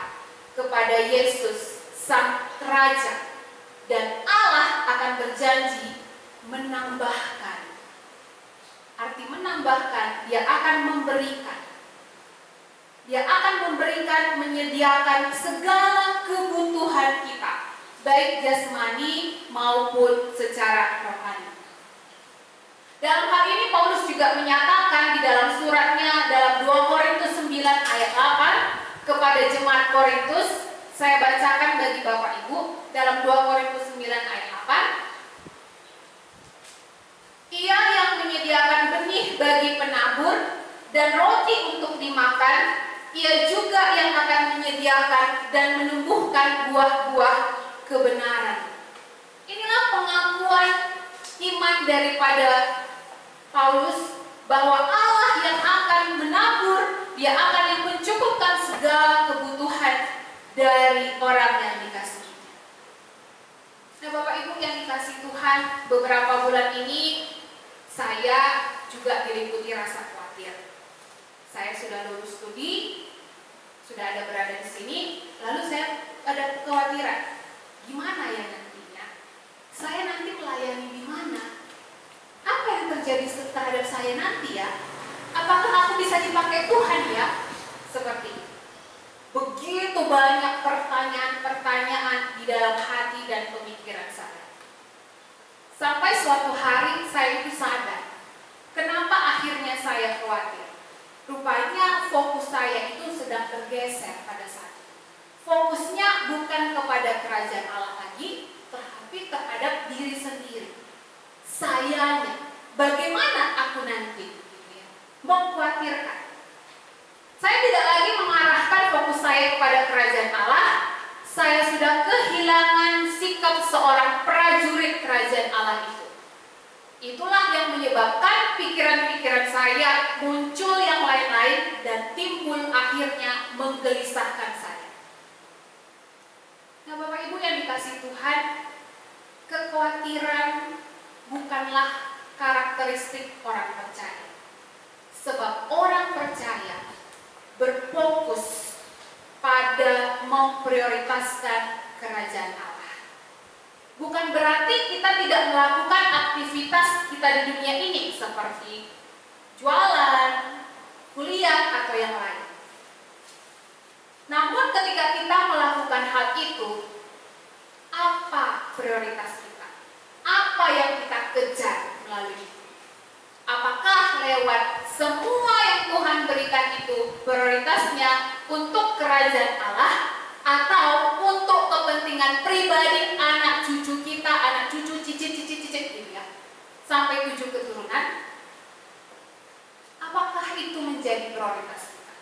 kepada Yesus Sang Raja. Dan Allah akan berjanji menambahkan. Arti menambahkan, Dia akan memberikan. Dia akan memberikan, menyediakan segala kebutuhan kita, baik jasmani maupun secara rohani. Dalam hal ini Paulus juga menyatakan di dalam suratnya dalam 2 Korintus 9 ayat 8 kepada jemaat Korintus. Saya bacakan bagi Bapak Ibu dalam 2 Korintus 9 ayat 8. Ia yang menyediakan benih bagi penabur dan roti untuk dimakan, Ia juga yang akan menyediakan dan menumbuhkan buah-buah kebenaran. Inilah pengakuan iman daripada Paulus bahwa Allah yang akan menabur, Dia akan mencukupkan segala kebutuhan dari orang yang dikasihi. Nah, Bapak Ibu yang dikasihi Tuhan, beberapa bulan ini saya juga diliputi rasa khawatir. Saya sudah lulus studi, sudah ada berada di sini, lalu saya ada kekhawatiran. Gimana ya nantinya? Saya nanti melayani di mana? Apa yang terjadi terhadap saya nanti ya? Apakah aku bisa dipakai Tuhan ya? Seperti itu. Begitu banyak pertanyaan-pertanyaan di dalam hati dan pemikiran saya. Sampai suatu hari saya itu sadar, kenapa akhirnya saya khawatir. Rupanya fokus saya itu sedang bergeser pada saat itu. Fokusnya bukan kepada kerajaan Allah lagi, tetapi terhadap diri sendiri. Sayanya, bagaimana aku nanti? Mengkhawatirkan. Saya tidak lagi mengarahkan fokus saya kepada kerajaan Allah. Saya sudah kehilangan sikap seorang prajurit kerajaan Allah itu. Itulah yang menyebabkan pikiran-pikiran saya muncul yang lain-lain dan timbul akhirnya menggelisahkan saya. Nah, Bapak Ibu yang dikasihi Tuhan, kekhawatiran bukanlah karakteristik orang percaya. Sebab orang percaya berfokus pada memprioritaskan kerajaan Allah. Bukan berarti kita tidak melakukan aktivitas kita di dunia ini seperti jualan, kuliah, atau yang lain. Namun ketika kita melakukan hal itu, apa prioritas kita? Apa yang kita kejar melalui itu? Apakah lewat semua yang Tuhan berikan itu prioritasnya untuk kerajaan Allah atau untuk kepentingan pribadi anak cucu kita, anak cucu, cicit gitu ya, sampai 7 keturunan? Apakah itu menjadi prioritas kita?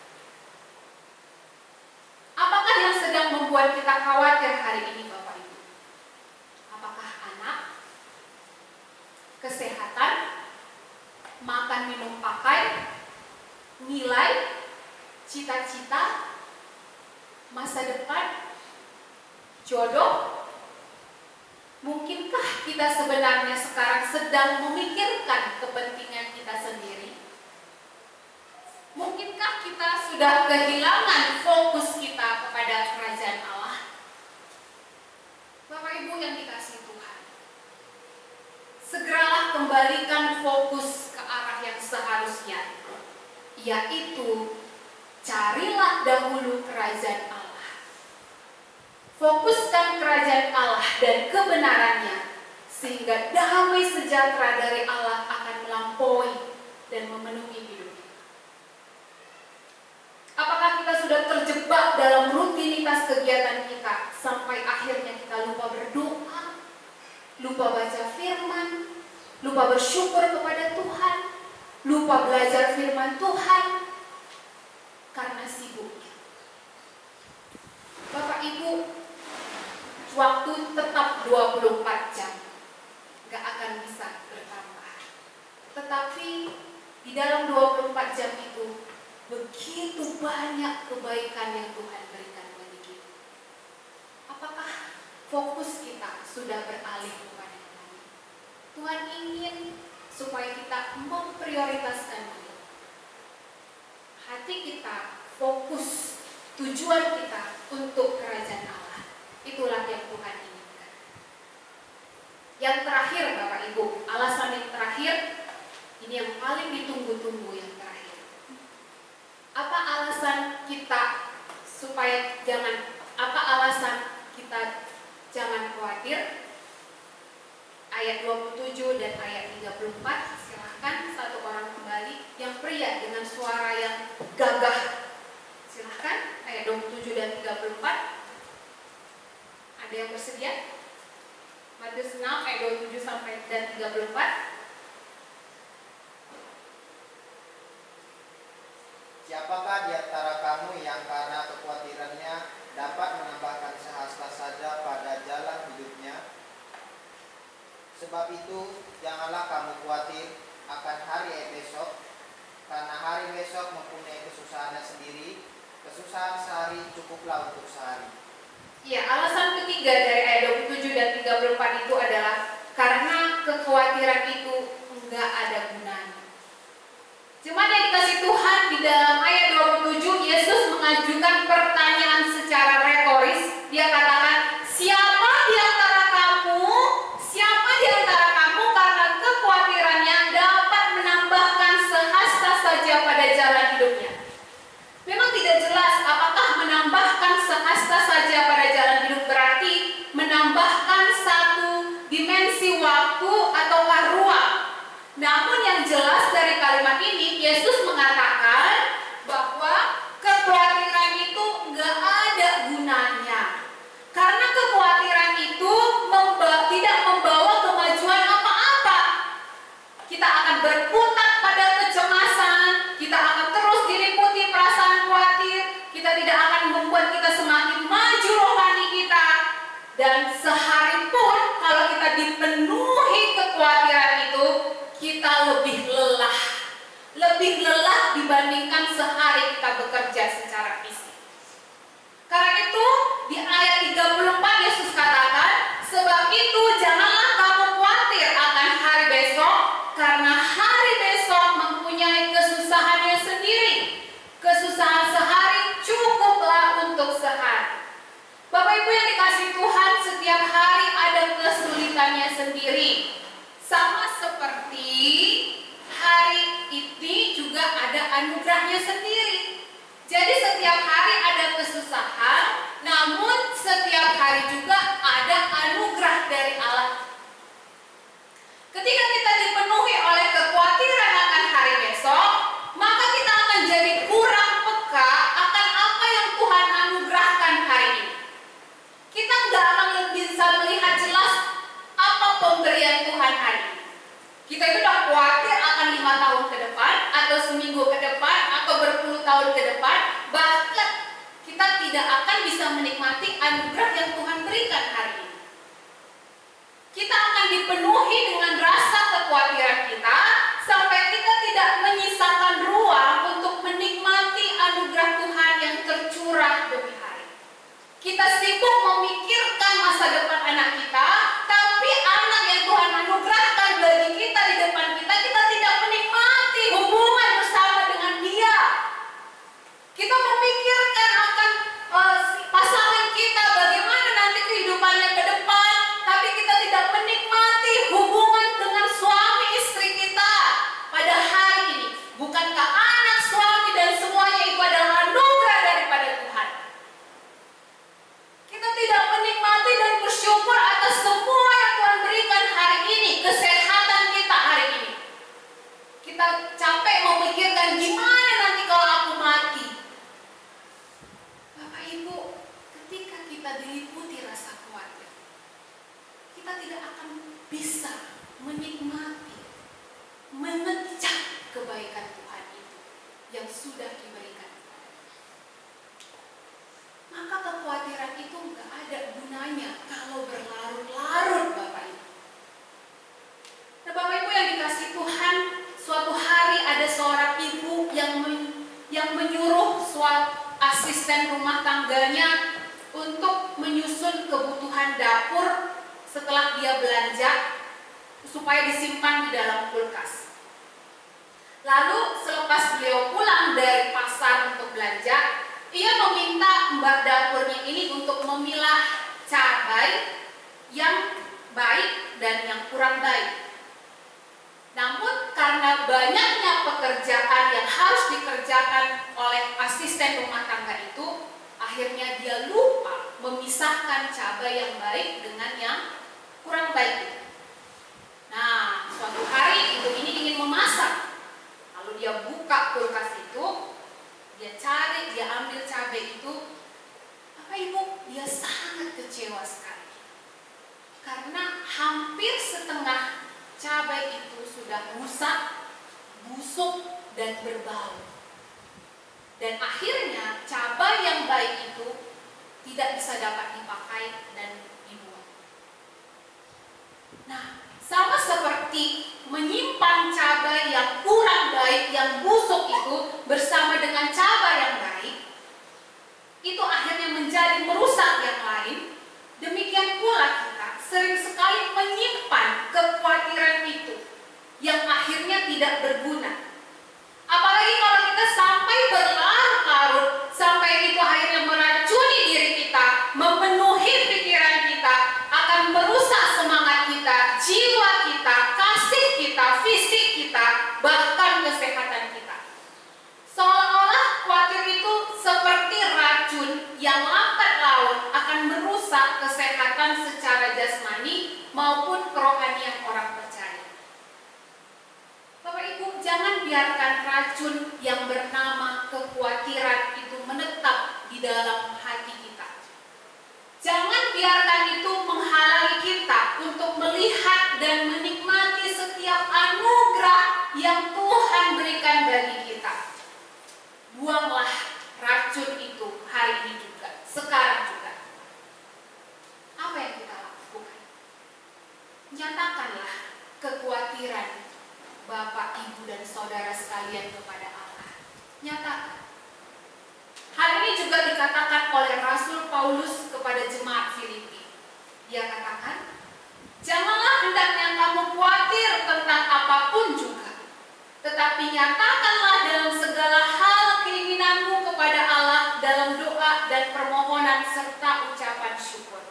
Apakah yang sedang membuat kita khawatir hari ini, Bapak Ibu? Apakah anak, kesehatan, makan, minum, pakai, nilai, cita-cita, masa depan, jodoh? Mungkinkah kita sebenarnya sekarang sedang memikirkan kepentingan kita sendiri? Mungkinkah kita sudah kehilangan fokus kita kepada kerajaan Allah? Bapak Ibu yang dikasihi Tuhan, segeralah kembalikan fokus ke arah yang seharusnya, yaitu carilah dahulu kerajaan Allah. Fokuskan kerajaan Allah dan kebenarannya, sehingga damai sejahtera dari Allah akan melampaui dan memenuhi hidup kita. Apakah kita sudah terjebak dalam rutinitas kegiatan kita sampai akhirnya kita lupa berdoa, lupa baca firman, lupa bersyukur kepada Tuhan, lupa belajar firman Tuhan karena sibuk? Bapak Ibu, waktu tetap 24 jam, gak akan bisa bertambah. Tetapi di dalam 24 jam itu begitu banyak kebaikan yang Tuhan berikan bagi fokus kita sudah beralih kepada Tuhan. Tuhan ingin supaya kita memprioritaskan Dia. Hati kita fokus, tujuan kita untuk kerajaan Allah. Itulah yang Tuhan inginkan. Yang terakhir Bapak Ibu, alasan yang terakhir, ini yang paling ditunggu-tunggu yang terakhir. Apa alasan kita jangan khawatir? Ayat 27 dan ayat 34, silahkan satu orang kembali. Yang pria dengan suara yang gagah, silahkan, ayat 27 dan 34. Ada yang bersedia? Matius 6 ayat 27 sampai dan 34. Siapakah di antara kamu yang karena kekhawatirannya dapat menambahkan sehasta saja pada jalan hidupnya? Sebab itu, janganlah kamu khawatir akan hari besok, karena hari besok mempunyai kesusahannya sendiri. Kesusahan sehari cukuplah untuk sehari. Ya, alasan ketiga dari ayat 27 dan 34 itu adalah karena kekhawatiran itu enggak ada gunanya. Cuman yang dikasih Tuhan di dalam ayat 27, Yesus mengajukan pertanyaan secara retoris. Dia katakan, siapa di antara kamu karena kekhawatirannya dapat menambahkan sehasta saja pada jalan hidupnya? Memang tidak jelas apakah menambahkan sehasta saja pada jalan hidup berarti menambahkan satu dimensi waktu ataukah ruang. Namun yang jelas dari kalimat ini, Yesus mengatakan bahwa kekhawatiran itu nggak ada gunanya. Karena kekhawatiran itu tidak membawa kemajuan apa-apa. Kita akan berkutat pada kecemasan, kita akan terus diliputi perasaan khawatir, kita tidak akan membuat kita semakin maju rohani kita. Dan sehari pun kalau kita dipenuhi kekhawatiran itu, kita lebih lelah dibandingkan sehari kita bekerja secara fisik. Karena itu di ayat 34 Yesus katakan, sebab itu janganlah kamu khawatir akan hari besok, karena hari besok mempunyai kesusahannya sendiri. Kesusahan sehari cukuplah untuk sehari. Bapak Ibu yang dikasih Tuhan, setiap hari ada kesulitannya sendiri. Sama seperti hari ini juga ada anugerahnya sendiri. Jadi setiap hari ada kesusahan, namun setiap hari juga ada anugerah dari Allah. Ketika kita dipenuhi oleh kekhawatiran akan hari besok, maka kita akan jadi kurang peka akan apa yang Tuhan anugerahkan hari ini. Kita nggak akan bisa melihat jelas apa pemberian Tuhan hari ini. Kita itu udah khawatir akan 5 tahun ke depan, atau seminggu ke depan, atau berpuluh tahun ke depan. Bahkan kita tidak akan bisa menikmati anugerah yang Tuhan berikan hari ini. Kita akan dipenuhi dengan rasa kekhawatiran kita, sampai kita tidak menyisakan ruang untuk menikmati anugerah Tuhan yang tercurah demi hari. Kita sibuk memikirkan masa depan anak kita, tapi anak yang Tuhan anugerahkan bagi kita di depan kita, kita tidak menikmati hubungan bersama dengan Dia. Kita memikirkan akan pasangan kita, bagaimana nanti kehidupannya ke depan, tapi kita tidak menikmati hubungan dengan suami istri kita pada hari ini. Bukankah anak, suami, dan semuanya itu adalah anugerah daripada Tuhan? Kita tidak menikmati dan bersyukur atas semua yang Tuhan berikan hari ini, kesehatan kita hari ini. Kita capek memikirkan gimana nanti kalau aku mati. Bapak Ibu, ketika kita diliputi rasa khawatir, kita tidak akan bisa menikmati, mengecap kebaikan Tuhan itu yang sudah diberikan. Maka kekhawatiran itu nggak ada gunanya kalau berlarut-larut, Bapak Ibu. Nah, Bapak Ibu yang dikasih Tuhan, suatu hari ada seorang ibu yang menyuruh suatu asisten rumah tangganya untuk menyusun kebutuhan dapur setelah dia belanja supaya disimpan di dalam kulkas. Lalu selepas beliau pulang dari pasar untuk belanja, ia meminta mbak dapurnya ini untuk memilah cabai yang baik dan yang kurang baik. Namun karena banyaknya pekerjaan yang harus dikerjakan oleh asisten rumah tangga itu, akhirnya dia lupa memisahkan cabai yang baik dengan yang kurang baik. Nah, suatu hari ibu ini ingin memasak. Lalu dia buka kulkas itu, dia cari, dia ambil cabai itu. Bapak Ibu, dia sangat kecewa sekali. Karena hampir setengah cabai itu sudah rusak, busuk, dan berbau. Dan akhirnya cabai yang baik itu tidak bisa dapat dipakai dan dibuang. Nah, sama seperti menyimpan cabai yang kurang baik, yang busuk itu bersama dengan cabai yang baik, itu akhirnya menjadi merusak yang lain. Demikian pula kita sering sekali menyimpan kekhawatiran itu yang akhirnya tidak berguna. Apalagi kalau kita sampai berlarut-larut, sampai itu akhirnya meracuni diri kita, memenuhi pikiran kita, akan merusak semangat kita, jiwa kita, kasih kita, fisik kita, bahkan kesehatan kita. Seolah-olah khawatir itu seperti racun yang lambat laun akan merusak kesehatan secara jasmani maupun kerohanian orang percaya. Bapak Ibu, jangan biarkan racun yang bernama kekhawatiran itu menetap di dalam hati kita. Jangan biarkan itu menghalangi kita untuk melihat dan menikmati setiap anugerah yang Tuhan berikan bagi kita. Buanglah racun itu hari ini juga, sekarang juga. Apa yang kita lakukan? Nyatakanlah kekhawatiran Bapak, Ibu, dan saudara sekalian kepada Allah. Nyatakan. Hal ini juga dikatakan oleh Rasul Paulus kepada jemaat Filipi. Dia katakan, janganlah hendaknya kamu khawatir tentang apapun juga, tetapi nyatakanlah dalam segala hal keinginanmu kepada Allah dalam doa dan permohonan serta ucapan syukur.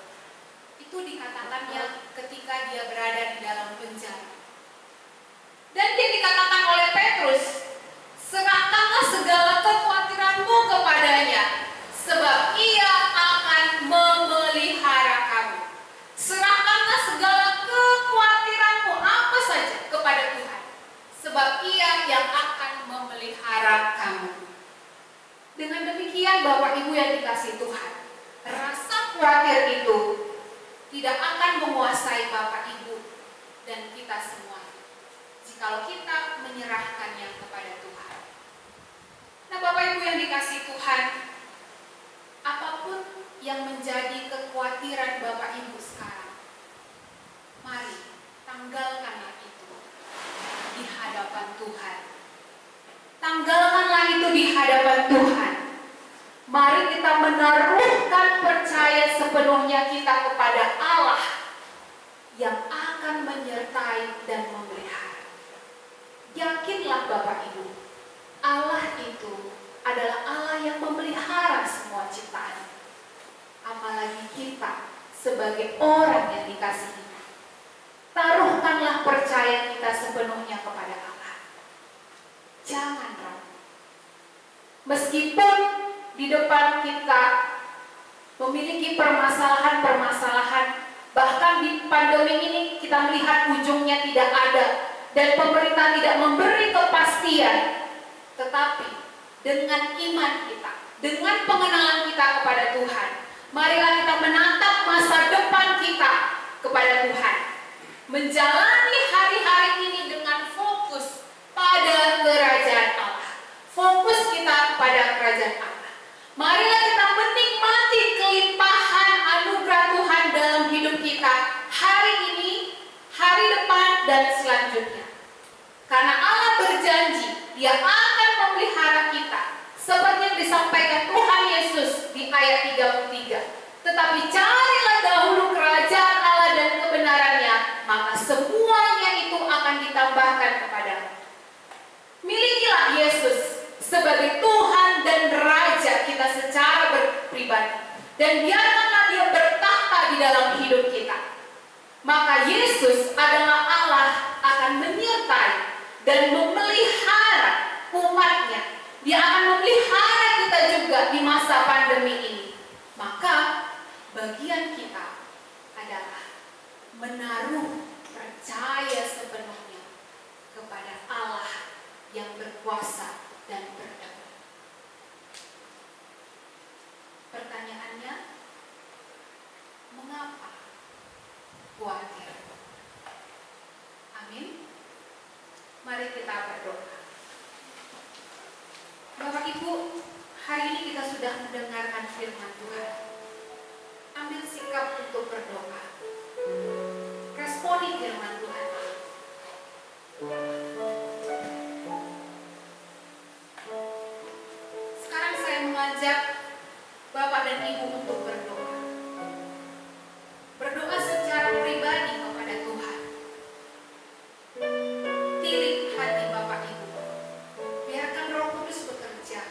Itu dikatakannya ketika dia berada di dalam penjara. Dan dia dikatakan oleh Petrus, serahkanlah segala kekhawatiranmu kepadanya, sebab ia akan memelihara kamu. Serahkanlah segala kekhawatiranmu apa saja kepada Tuhan, sebab ia yang akan memelihara kamu. Dengan demikian Bapak Ibu yang dikasihi Tuhan, rasa khawatir itu tidak akan menguasai Bapak Ibu dan kita semua kalau kita menyerahkannya kepada Tuhan. Nah, Bapak Ibu yang dikasihi Tuhan, apapun yang menjadi kekhawatiran Bapak Ibu sekarang, mari tanggalkanlah itu di hadapan Tuhan. Tanggalkanlah itu di hadapan Tuhan. Mari kita menaruhkan percaya sepenuhnya kita kepada Allah yang akan menyertai dan memelihara. Yakinlah Bapak Ibu, Allah itu adalah Allah yang memelihara semua ciptaan. Apalagi kita sebagai orang yang dikasihi. Taruhkanlah percaya kita sepenuhnya kepada Allah. Jangan ragu. Meskipun di depan kita memiliki permasalahan-permasalahan, bahkan di pandemi ini kita melihat ujungnya tidak ada, dan pemerintah tidak memberi kepastian, tetapi dengan iman kita, dengan pengenalan kita kepada Tuhan, marilah kita menatap masa depan kita kepada Tuhan, menjalani hari-hari ini dengan fokus pada kerajaan Allah, fokus kita pada kerajaan Allah. Marilah kita menikmati kelimpahan anugerah Tuhan dalam hidup kita hari ini, hari depan, dan selanjutnya. Karena Allah berjanji, Dia akan memelihara kita. Seperti yang disampaikan Tuhan Yesus di ayat 33. Tetapi carilah dahulu kerajaan Allah dan kebenarannya, maka semuanya itu akan ditambahkan kepadamu. Milikilah Yesus sebagai Tuhan dan Raja kita secara pribadi, dan biarkanlah Dia bertahta di dalam hidup kita. Maka Yesus adalah Allah akan menyertai dan memelihara umatnya. Dia akan memelihara kita juga di masa pandemi ini. Maka bagian kita adalah menaruh percaya sepenuhnya kepada Allah yang berkuasa dan berdaulat. Pertanyaannya, mengapa khawatir? Amin. Mari kita berdoa. Bapak Ibu, hari ini kita sudah mendengarkan firman Tuhan. Ambil sikap untuk berdoa. Responi firman Tuhan. Sekarang saya mengajak Bapak dan Ibu untuk berdoa. Berdoa secara pribadi kepada Tuhan. Tilik hati Bapak Ibu. Biarkan Roh Kudus bekerja.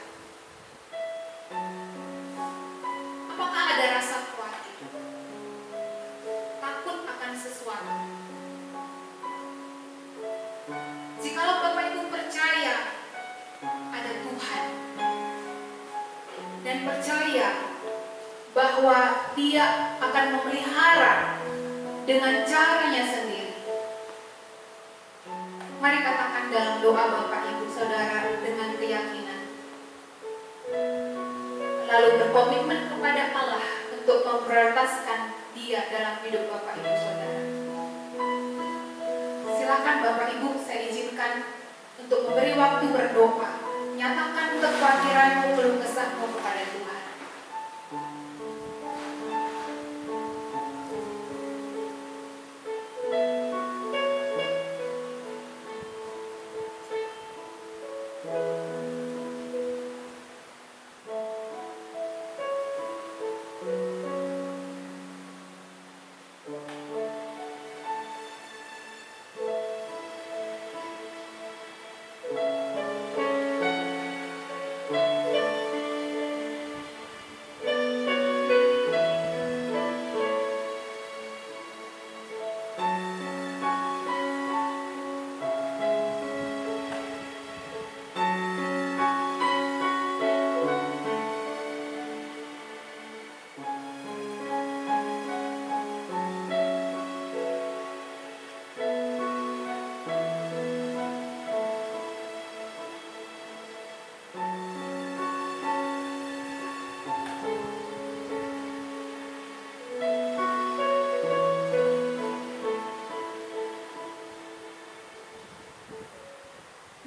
Apakah ada rasa khawatir? Takut akan sesuatu? Jikalau Bapak Ibu percaya ada Tuhan dan percaya bahwa Dia akan memelihara dengan caranya sendiri, mari katakan dalam doa Bapak Ibu Saudara dengan keyakinan, lalu berkomitmen kepada Allah untuk memprioritaskan Dia dalam hidup Bapak Ibu Saudara. Silakan Bapak Ibu, saya izinkan untuk memberi waktu berdoa. Nyatakan kekhawatiranmu, keluh kesahmu kepada Tuhan.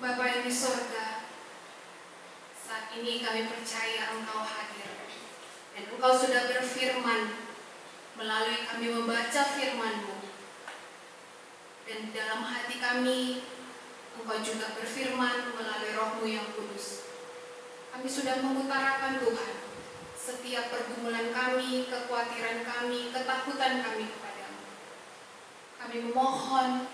Bapa yang di sorga, saat ini kami percaya Engkau hadir dan Engkau sudah berfirman melalui kami membaca firman-Mu, dan dalam hati kami Engkau juga berfirman melalui Roh-Mu yang kudus. Kami sudah mengutarakan Tuhan setiap pergumulan kami, kekhawatiran kami, ketakutan kami kepadamu. Kami memohon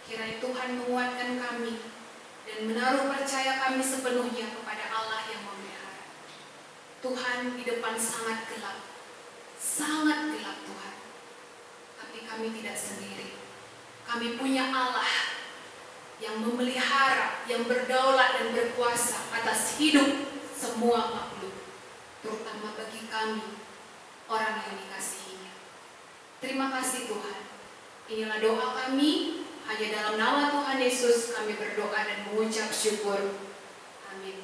kiranya Tuhan menguatkan kami dan menaruh percaya kami sepenuhnya kepada Allah yang memelihara. Tuhan, di depan sangat gelap Tuhan. Tapi kami tidak sendiri. Kami punya Allah yang memelihara, yang berdaulat dan berkuasa atas hidup semua makhluk, terutama bagi kami, orang yang dikasihinya. Terima kasih Tuhan. Inilah doa kami. Hanya dalam nama Tuhan Yesus kami berdoa dan mengucap syukur. Amin.